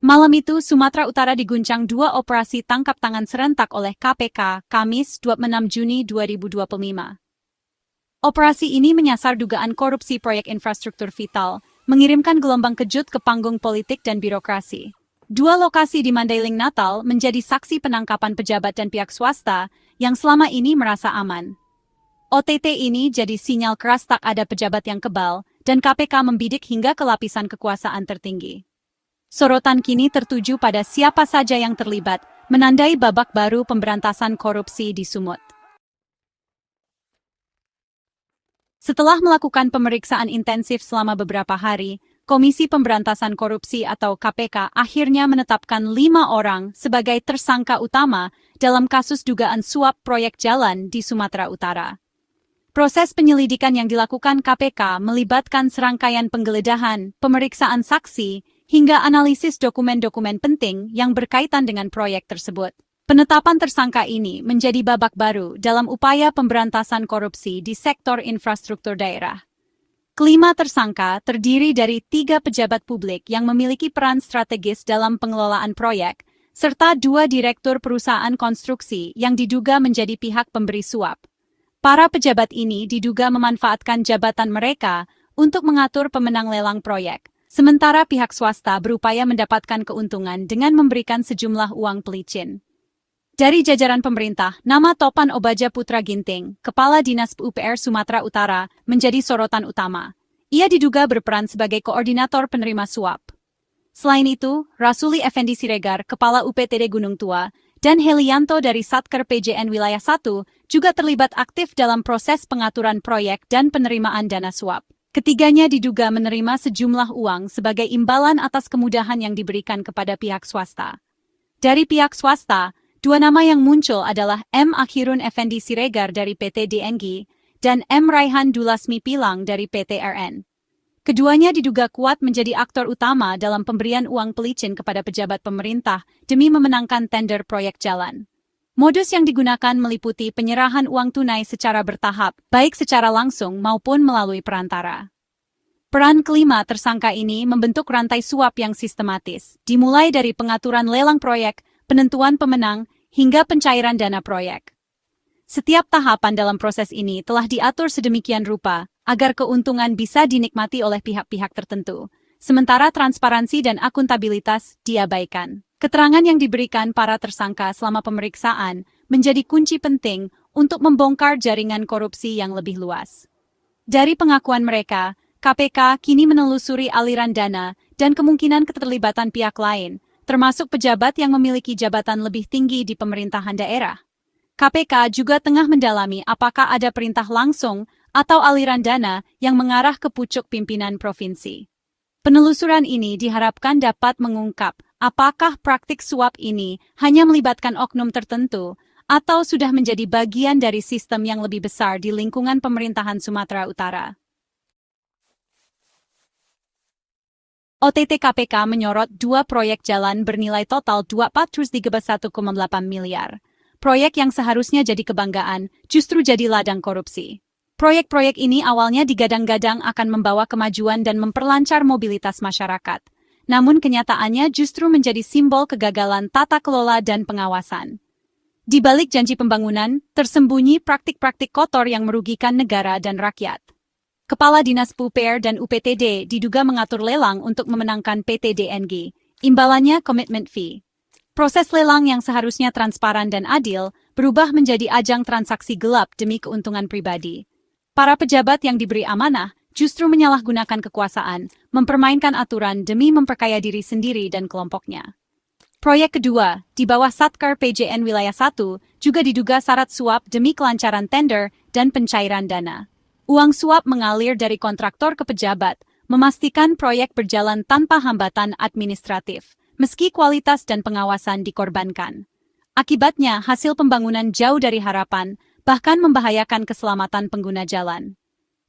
Malam itu, Sumatera Utara diguncang dua operasi tangkap tangan serentak oleh KPK, Kamis 26 Juni 2025. Operasi ini menyasar dugaan korupsi proyek infrastruktur vital, mengirimkan gelombang kejut ke panggung politik dan birokrasi. Dua lokasi di Mandailing, Natal menjadi saksi penangkapan pejabat dan pihak swasta yang selama ini merasa aman. OTT ini jadi sinyal keras tak ada pejabat yang kebal, dan KPK membidik hingga ke lapisan kekuasaan tertinggi. Sorotan kini tertuju pada siapa saja yang terlibat, menandai babak baru pemberantasan korupsi di Sumut. Setelah melakukan pemeriksaan intensif selama beberapa hari, Komisi Pemberantasan Korupsi atau KPK akhirnya menetapkan 5 orang sebagai tersangka utama dalam kasus dugaan suap proyek jalan di Sumatera Utara. Proses penyelidikan yang dilakukan KPK melibatkan serangkaian penggeledahan, pemeriksaan saksi, hingga analisis dokumen-dokumen penting yang berkaitan dengan proyek tersebut. Penetapan tersangka ini menjadi babak baru dalam upaya pemberantasan korupsi di sektor infrastruktur daerah. Kelima tersangka terdiri dari 3 pejabat publik yang memiliki peran strategis dalam pengelolaan proyek, serta 2 direktur perusahaan konstruksi yang diduga menjadi pihak pemberi suap. Para pejabat ini diduga memanfaatkan jabatan mereka untuk mengatur pemenang lelang proyek, sementara pihak swasta berupaya mendapatkan keuntungan dengan memberikan sejumlah uang pelicin. Dari jajaran pemerintah, nama Topan Obaja Putra Ginting, Kepala Dinas PUPR Sumatera Utara, menjadi sorotan utama. Ia diduga berperan sebagai koordinator penerima suap. Selain itu, Rasuli Effendi Siregar, Kepala UPTD Gunung Tua, dan Helianto dari Satker PJN Wilayah 1 juga terlibat aktif dalam proses pengaturan proyek dan penerimaan dana suap. Ketiganya diduga menerima sejumlah uang sebagai imbalan atas kemudahan yang diberikan kepada pihak swasta. Dari pihak swasta, 2 nama yang muncul adalah M. Akhirun Effendi Siregar dari PT DNG dan M. Raihan Dulasmi Pilang dari PT RN. Keduanya diduga kuat menjadi aktor utama dalam pemberian uang pelicin kepada pejabat pemerintah demi memenangkan tender proyek jalan. Modus yang digunakan meliputi penyerahan uang tunai secara bertahap, baik secara langsung maupun melalui perantara. Peran kelima tersangka ini membentuk rantai suap yang sistematis, dimulai dari pengaturan lelang proyek, penentuan pemenang, hingga pencairan dana proyek. Setiap tahapan dalam proses ini telah diatur sedemikian rupa agar keuntungan bisa dinikmati oleh pihak-pihak tertentu, sementara transparansi dan akuntabilitas diabaikan. Keterangan yang diberikan para tersangka selama pemeriksaan menjadi kunci penting untuk membongkar jaringan korupsi yang lebih luas. Dari pengakuan mereka, KPK kini menelusuri aliran dana dan kemungkinan keterlibatan pihak lain, termasuk pejabat yang memiliki jabatan lebih tinggi di pemerintahan daerah. KPK juga tengah mendalami apakah ada perintah langsung atau aliran dana yang mengarah ke pucuk pimpinan provinsi. Penelusuran ini diharapkan dapat mengungkap apakah praktik suap ini hanya melibatkan oknum tertentu atau sudah menjadi bagian dari sistem yang lebih besar di lingkungan pemerintahan Sumatera Utara. OTT KPK menyorot 2 proyek jalan bernilai total 431,8 miliar. Proyek yang seharusnya jadi kebanggaan, justru jadi ladang korupsi. Proyek-proyek ini awalnya digadang-gadang akan membawa kemajuan dan memperlancar mobilitas masyarakat. Namun kenyataannya justru menjadi simbol kegagalan tata kelola dan pengawasan. Di balik janji pembangunan, tersembunyi praktik-praktik kotor yang merugikan negara dan rakyat. Kepala Dinas PUPR dan UPTD diduga mengatur lelang untuk memenangkan PT DNG. Imbalannya commitment fee. Proses lelang yang seharusnya transparan dan adil berubah menjadi ajang transaksi gelap demi keuntungan pribadi. Para pejabat yang diberi amanah justru menyalahgunakan kekuasaan, mempermainkan aturan demi memperkaya diri sendiri dan kelompoknya. Proyek kedua, di bawah Satker PJN Wilayah 1, juga diduga syarat suap demi kelancaran tender dan pencairan dana. Uang suap mengalir dari kontraktor ke pejabat, memastikan proyek berjalan tanpa hambatan administratif, meski kualitas dan pengawasan dikorbankan. Akibatnya, hasil pembangunan jauh dari harapan, bahkan membahayakan keselamatan pengguna jalan.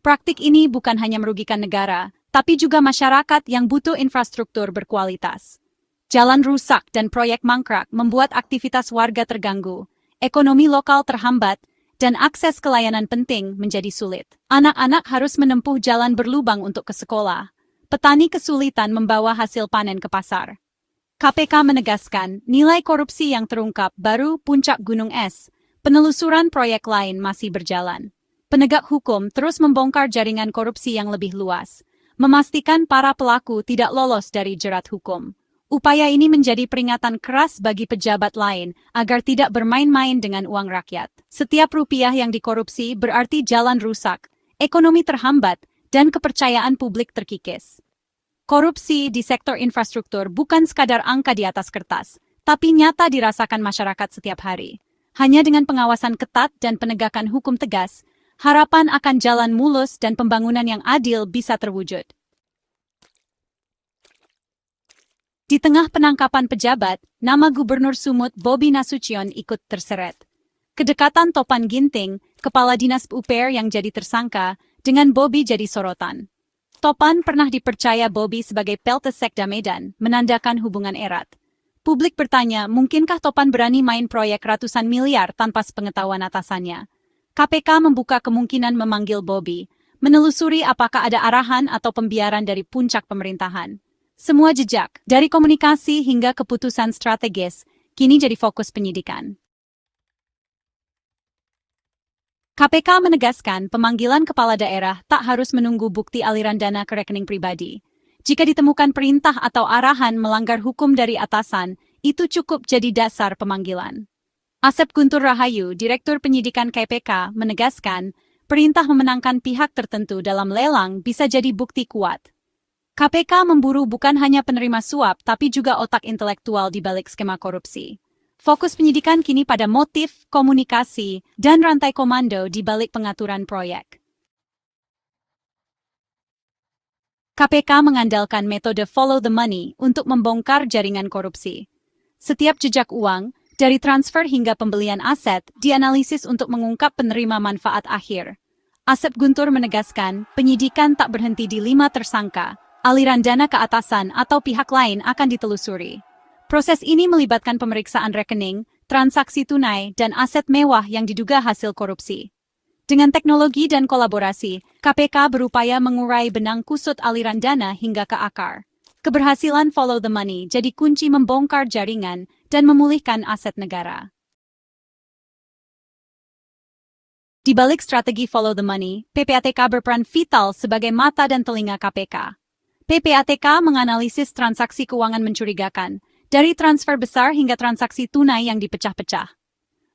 Praktik ini bukan hanya merugikan negara, tapi juga masyarakat yang butuh infrastruktur berkualitas. Jalan rusak dan proyek mangkrak membuat aktivitas warga terganggu, ekonomi lokal terhambat, dan akses ke layanan penting menjadi sulit. Anak-anak harus menempuh jalan berlubang untuk ke sekolah. Petani kesulitan membawa hasil panen ke pasar. KPK menegaskan nilai korupsi yang terungkap baru puncak gunung es. Penelusuran proyek lain masih berjalan. Penegak hukum terus membongkar jaringan korupsi yang lebih luas, memastikan para pelaku tidak lolos dari jerat hukum. Upaya ini menjadi peringatan keras bagi pejabat lain agar tidak bermain-main dengan uang rakyat. Setiap rupiah yang dikorupsi berarti jalan rusak, ekonomi terhambat, dan kepercayaan publik terkikis. Korupsi di sektor infrastruktur bukan sekadar angka di atas kertas, tapi nyata dirasakan masyarakat setiap hari. Hanya dengan pengawasan ketat dan penegakan hukum tegas, harapan akan jalan mulus dan pembangunan yang adil bisa terwujud. Di tengah penangkapan pejabat, nama Gubernur Sumut Bobi Nasution ikut terseret. Kedekatan Topan Ginting, kepala dinas UPR yang jadi tersangka, dengan Bobi jadi sorotan. Topan pernah dipercaya Bobi sebagai Peltes Sekda Medan, menandakan hubungan erat. Publik bertanya, mungkinkah Topan berani main proyek ratusan miliar tanpa sepengetahuan atasannya? KPK membuka kemungkinan memanggil Bobi, menelusuri apakah ada arahan atau pembiaran dari puncak pemerintahan. Semua jejak, dari komunikasi hingga keputusan strategis, kini jadi fokus penyidikan. KPK menegaskan pemanggilan kepala daerah tak harus menunggu bukti aliran dana ke rekening pribadi. Jika ditemukan perintah atau arahan melanggar hukum dari atasan, itu cukup jadi dasar pemanggilan. Asep Guntur Rahayu, Direktur Penyidikan KPK, menegaskan perintah memenangkan pihak tertentu dalam lelang bisa jadi bukti kuat. KPK memburu bukan hanya penerima suap tapi juga otak intelektual di balik skema korupsi. Fokus penyidikan kini pada motif, komunikasi, dan rantai komando di balik pengaturan proyek. KPK mengandalkan metode follow the money untuk membongkar jaringan korupsi. Setiap jejak uang, dari transfer hingga pembelian aset, dianalisis untuk mengungkap penerima manfaat akhir. Asep Guntur menegaskan, penyidikan tak berhenti di 5 tersangka, aliran dana ke atasan atau pihak lain akan ditelusuri. Proses ini melibatkan pemeriksaan rekening, transaksi tunai, dan aset mewah yang diduga hasil korupsi. Dengan teknologi dan kolaborasi, KPK berupaya mengurai benang kusut aliran dana hingga ke akar. Keberhasilan follow the money jadi kunci membongkar jaringan dan memulihkan aset negara. Di balik strategi follow the money, PPATK berperan vital sebagai mata dan telinga KPK. PPATK menganalisis transaksi keuangan mencurigakan, dari transfer besar hingga transaksi tunai yang dipecah-pecah.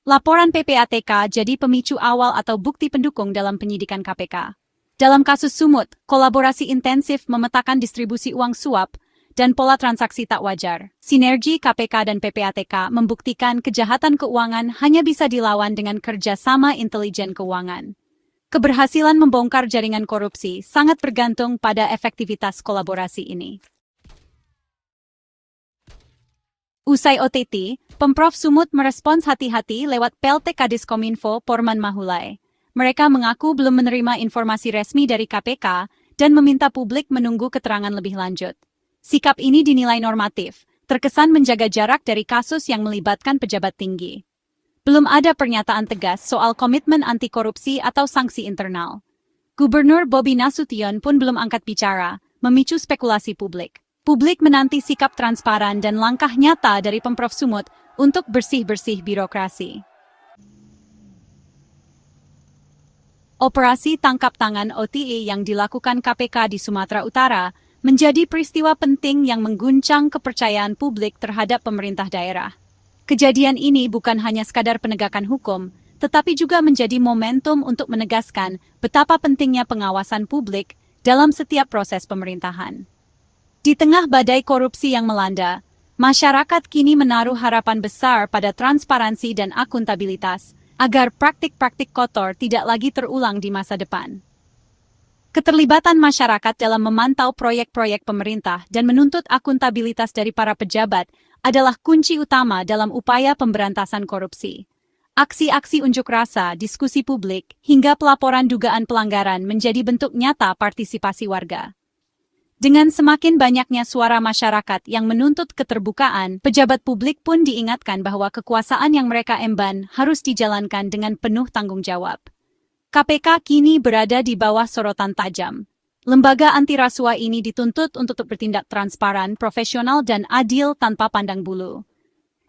Laporan PPATK jadi pemicu awal atau bukti pendukung dalam penyidikan KPK. Dalam kasus Sumut, kolaborasi intensif memetakan distribusi uang suap dan pola transaksi tak wajar. Sinergi KPK dan PPATK membuktikan kejahatan keuangan hanya bisa dilawan dengan kerjasama intelijen keuangan. Keberhasilan membongkar jaringan korupsi sangat bergantung pada efektivitas kolaborasi ini. Usai OTT, Pemprov Sumut merespons hati-hati lewat PLT Kadiskominfo Porman Mahulai. Mereka mengaku belum menerima informasi resmi dari KPK dan meminta publik menunggu keterangan lebih lanjut. Sikap ini dinilai normatif, terkesan menjaga jarak dari kasus yang melibatkan pejabat tinggi. Belum ada pernyataan tegas soal komitmen anti korupsi atau sanksi internal. Gubernur Bobi Nasution pun belum angkat bicara, memicu spekulasi publik. Publik menanti sikap transparan dan langkah nyata dari Pemprov Sumut untuk bersih-bersih birokrasi. Operasi tangkap tangan OTA yang dilakukan KPK di Sumatera Utara menjadi peristiwa penting yang mengguncang kepercayaan publik terhadap pemerintah daerah. Kejadian ini bukan hanya sekadar penegakan hukum, tetapi juga menjadi momentum untuk menegaskan betapa pentingnya pengawasan publik dalam setiap proses pemerintahan. Di tengah badai korupsi yang melanda, masyarakat kini menaruh harapan besar pada transparansi dan akuntabilitas agar praktik-praktik kotor tidak lagi terulang di masa depan. Keterlibatan masyarakat dalam memantau proyek-proyek pemerintah dan menuntut akuntabilitas dari para pejabat adalah kunci utama dalam upaya pemberantasan korupsi. Aksi-aksi unjuk rasa, diskusi publik, hingga pelaporan dugaan pelanggaran menjadi bentuk nyata partisipasi warga. Dengan semakin banyaknya suara masyarakat yang menuntut keterbukaan, pejabat publik pun diingatkan bahwa kekuasaan yang mereka emban harus dijalankan dengan penuh tanggung jawab. KPK kini berada di bawah sorotan tajam. Lembaga anti rasuah ini dituntut untuk bertindak transparan, profesional, dan adil tanpa pandang bulu.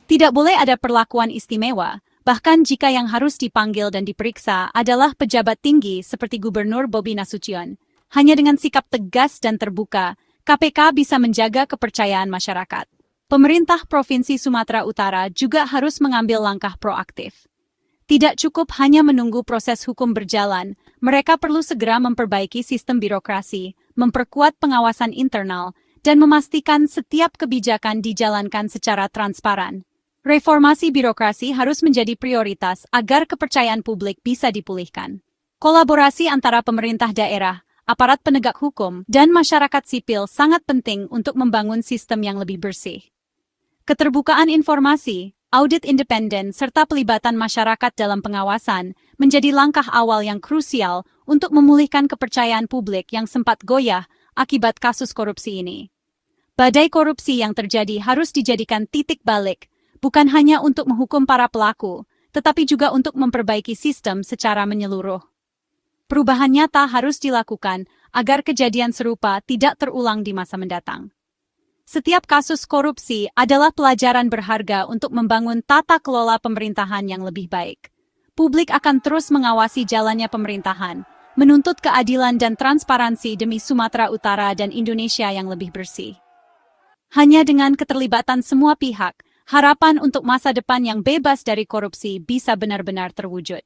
Tidak boleh ada perlakuan istimewa, bahkan jika yang harus dipanggil dan diperiksa adalah pejabat tinggi seperti Gubernur Bobi Nasution. Hanya dengan sikap tegas dan terbuka, KPK bisa menjaga kepercayaan masyarakat. Pemerintah Provinsi Sumatera Utara juga harus mengambil langkah proaktif. Tidak cukup hanya menunggu proses hukum berjalan, mereka perlu segera memperbaiki sistem birokrasi, memperkuat pengawasan internal, dan memastikan setiap kebijakan dijalankan secara transparan. Reformasi birokrasi harus menjadi prioritas agar kepercayaan publik bisa dipulihkan. Kolaborasi antara pemerintah daerah, aparat penegak hukum, dan masyarakat sipil sangat penting untuk membangun sistem yang lebih bersih. Keterbukaan informasi, audit independen, serta pelibatan masyarakat dalam pengawasan menjadi langkah awal yang krusial untuk memulihkan kepercayaan publik yang sempat goyah akibat kasus korupsi ini. Badai korupsi yang terjadi harus dijadikan titik balik, bukan hanya untuk menghukum para pelaku, tetapi juga untuk memperbaiki sistem secara menyeluruh. Perubahan nyata harus dilakukan agar kejadian serupa tidak terulang di masa mendatang. Setiap kasus korupsi adalah pelajaran berharga untuk membangun tata kelola pemerintahan yang lebih baik. Publik akan terus mengawasi jalannya pemerintahan, menuntut keadilan dan transparansi demi Sumatera Utara dan Indonesia yang lebih bersih. Hanya dengan keterlibatan semua pihak, harapan untuk masa depan yang bebas dari korupsi bisa benar-benar terwujud.